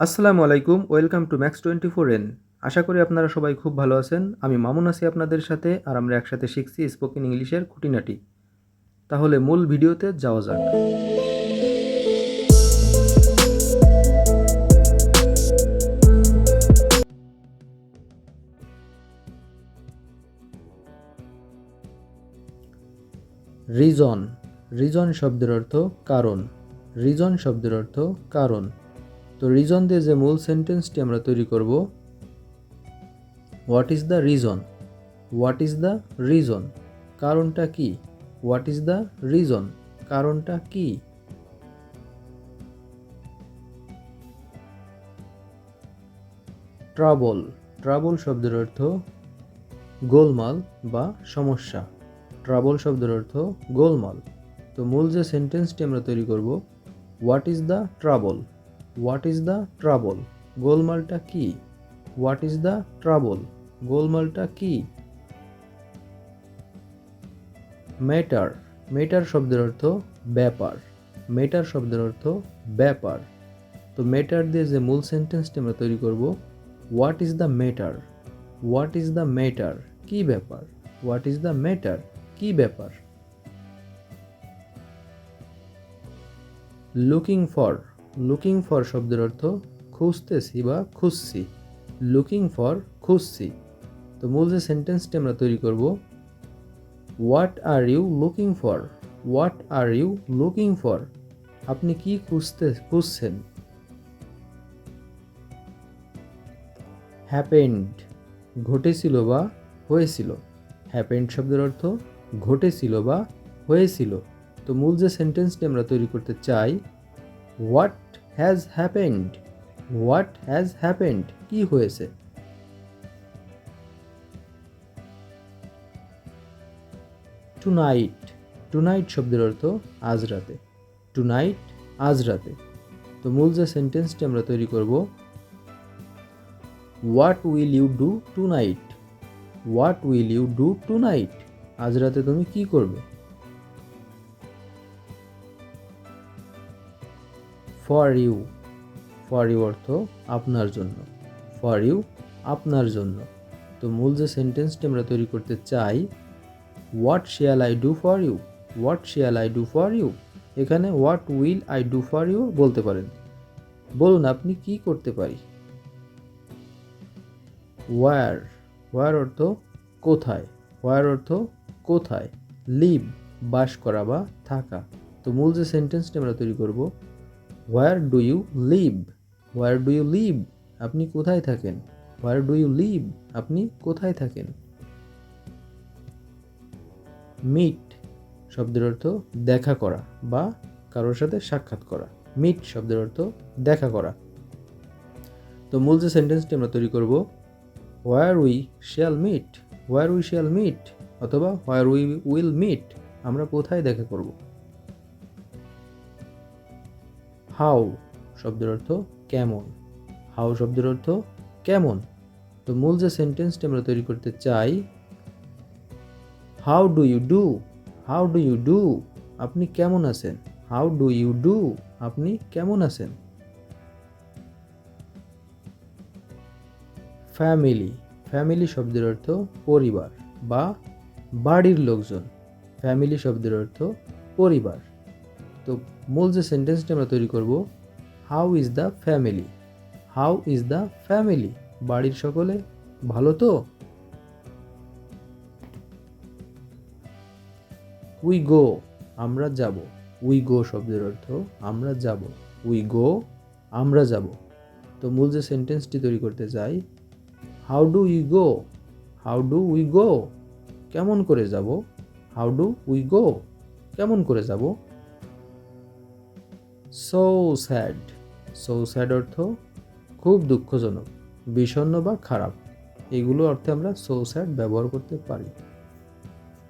আসসালামুআলাইকুম, welcome to Maax24n। আশা করি আপনারা সবাই খুব ভালো আছেন। আমি মামুন আছি আপনাদের সাথে, আর আমরা একসাথে শিখছি স্পোকেন ইংলিশের খুঁটিনাটি। তাহলে মূল ভিডিওতে যাওয়া যাক। রিজন। রিজন শব্দের অর্থ কারণ। রিজন শব্দের অর্থ কারণ। তো রিজন দিয়ে যে মূল সেন্টেন্সটি আমরা তৈরি করব, what is the reason. What is the reason, কারণটা কি। হোয়াট ইজ দ্য রিজন, কারণটা কি। ট্রাবল। ট্রাবল শব্দের অর্থ গোলমাল বা সমস্যা। ট্রাবল শব্দের অর্থ গোলমাল। তো মূল যে সেন্টেন্সটি আমরা তৈরি করব, what is the trouble. What is the trouble, গোলমালটা কি। হোয়াট ইজ দ্য ট্রাবল, গোলমালটা কি। ম্যাটার। ম্যাটার শব্দের অর্থ ব্যাপার। ম্যাটার শব্দের অর্থ ব্যাপার। তো ম্যাটার দিয়ে যে মূল সেন্টেন্সটি আমরা তৈরি করব, what is the matter. What is the matter, কি ব্যাপার। হোয়াট ইজ দ্য ম্যাটার, কি ব্যাপার। Looking for. লুকিং ফর শব্দের অর্থ খুঁজতেছি বা খুঁজছি। লুকিং ফর, খুঁজছি। তো মূল যে সেন্টেন্সটি আমরা তৈরি করব, what are you looking for. What are you looking for, আপনি কি খুঁজছেন। হ্যাপেন্ড। ঘটেছিল বা হয়েছিল। হ্যাপেন্ড শব্দের অর্থ ঘটেছিল বা হয়েছিল। তো মূল যে সেন্টেন্সটি আমরা তৈরি করতে চাই, what has happened. What has happened, কি হয়েছে। টুনাইট। টুনাইট শব্দের অর্থ আজ রাতে। টুনাইট, আজ রাতে। তো মূল যে সেন্টেন্সটি আমরা তৈরি করব, what will you do tonight. What will you do tonight, আজ রাতে তুমি কি করবে। For you. ফর ইউ অর্থ আপনার জন্য। ফর ইউ, আপনার জন্য। তো মূল যে সেন্টেন্সটি আমরা তৈরি করতে চাই, what shall I do for you. What shall I do for you, এখানে what will I do for you বলতে পারেন। বলুন আপনি কি করতে পারি। ওয়্যার। ওয়্যার অর্থ কোথায়। ওয়্যার অর্থ কোথায়। লিভ, বাস করা বা থাকা। তো মূল যে সেন্টেন্সটি আমরা তৈরি করব, where do you live. Where do you live, আপনি কোথায় থাকেন। হোয়ার ডু ইউ লিভ, আপনি কোথায় থাকেন। মিট শব্দের অর্থ দেখা করা বা কারোর সাথে সাক্ষাৎ করা। মিট শব্দের অর্থ দেখা করা। তো মূল যে সেন্টেন্সটি আমরা তৈরি করব, where we shall meet. Where we shall meet, অথবা হোয়ার উই উইল মিট, আমরা কোথায় দেখা করব। হাউ শব্দের অর্থ কেমন। হাউ শব্দের অর্থ কেমন। তো মূল যে সেন্টেন্সটি আমরা তৈরি করতে চাই, how do you do. How do you do, আপনি কেমন আছেন। হাউ ডু ইউ ডু, আপনি কেমন আছেন। ফ্যামিলি। ফ্যামিলি শব্দের অর্থ পরিবার বা বাড়ির লোকজন। ফ্যামিলি শব্দের অর্থ পরিবার। তো মূল যে সেন্টেন্সটি আমরা তৈরি করব, how is the family. How is the family, বাড়ির সকলে ভালো তো। উই গো, আমরা যাব। উই গো শব্দের অর্থ আমরা যাব। উই গো, আমরা যাব। তো মূল যে সেন্টেন্সটি তৈরি করতে চাই, how do you go. How do we go, কেমন করে যাব। হাউ ডু উই গো, কেমন করে যাব। So sad. সো স্যাড অর্থ খুব দুঃখজনক, বিষণ্ণ বা খারাপ। এগুলো অর্থে আমরা সো স্যাড ব্যবহার করতে পারি।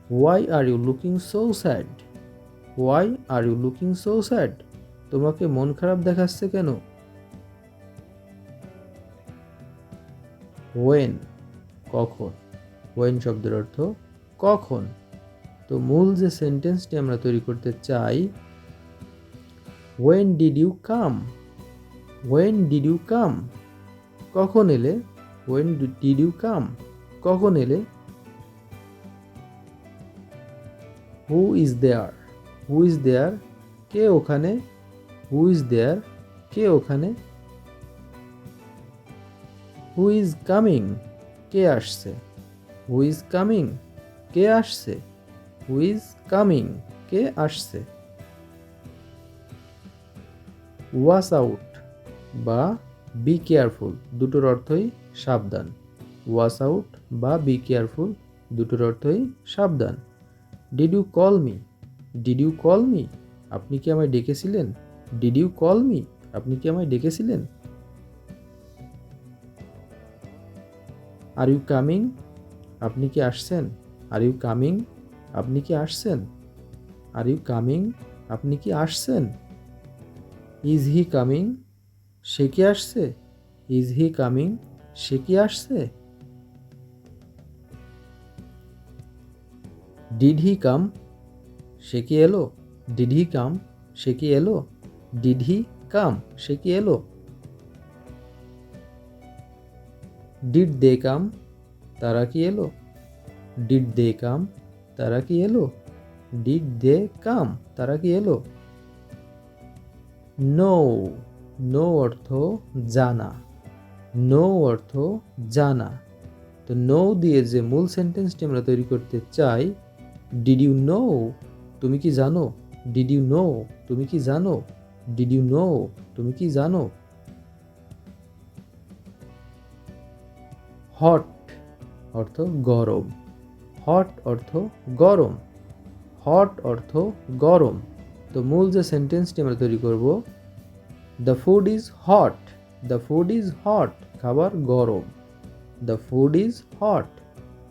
Why are you looking so sad. Why are you looking so sad, তোমাকে মন খারাপ দেখাচ্ছে কেন। ওয়েন, কখন। ওয়েন শব্দের অর্থ কখন। তো মূল যে সেন্টেন্সটি আমরা তৈরি করতে চাই, when did you come. When did you come? কখন এলে? When did you come? কখন এলে? Who is there? Who is there? কে ওখানে? Who is there? কে ওখানে? Who is coming? কে আসছে? Who is coming? কে আসছে? Who is coming? কে আসছে? Watch out বা বি কেয়ারফুল দুটোর অর্থই সাবধান। ওয়াচ আউট বা বি কেয়ারফুল দুটোর অর্থই সাবধান। Did you call me? Did you call me? আপনি কি আমায় ডেকেছিলেন? Did you call me? আপনি কি আমায় ডেকেছিলেন? Are you coming? আপনি কি আসছেন? Are you coming? আপনি কি আসছেন? Are you coming? আপনি কি আসছেন? Is he coming? সে কি আসছে? Is he coming? সে কি আসছে? ডিড হি কাম? সে কি এলো? ডিড হি কাম? সে কি এলো? ডিড হি কাম? সে কি এলো? ডিড দে কাম? তারা কি এলো? ডিড দে কাম? তারা কি এলো? ডিড দে কাম? তারা কি এলো? নো। নো অর্থ জানা। নো অর্থ জানা। তো নো দিয়ে যে মূল সেন্টেন্সটি আমরা তৈরি করতে চাই, ডিড ইউ নো? তুমি কি জানো? Did you know? তুমি কি জানো? Did you know? তুমি কি জানো? হট অর্থ গরম। হট অর্থ গরম। হট অর্থ গরম। তো মূল যে সেন্টেন্সটি আমরা তৈরি করব, the food is hot. The food is hot. খাবার গরম। The food is hot.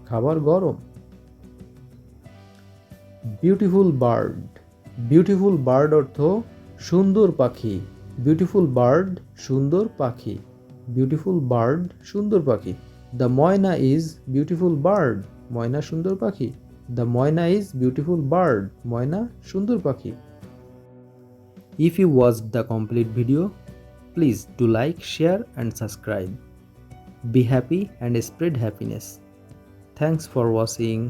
খাবার গরম। Beautiful bird. বিউটিফুল বার্ড অর্থ সুন্দর পাখি। বিউটিফুল বার্ড সুন্দর পাখি। বিউটিফুল বার্ড সুন্দর পাখি। The myna is beautiful bird. ময়না সুন্দর পাখি। The myna is beautiful bird. ময়না সুন্দর পাখি। If you watched the complete video, please do like, share and subscribe. Be happy and spread happiness. Thanks for watching.